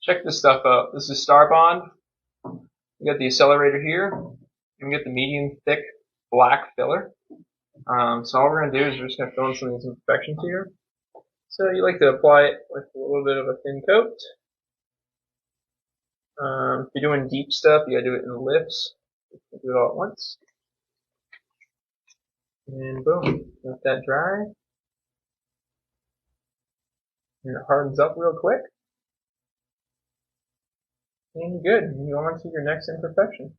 Check this stuff out. This is Starbond. You got the accelerator here. You can get the medium thick black filler. So all we're going to do is we're just going to fill in some of these imperfections here. So you like to apply it with a little bit of a thin coat. If you're doing deep stuff, you got to do it in lifts. You can do it all at once. And boom, let that dry. And it hardens up real quick. And you're good. You go on to your next imperfection.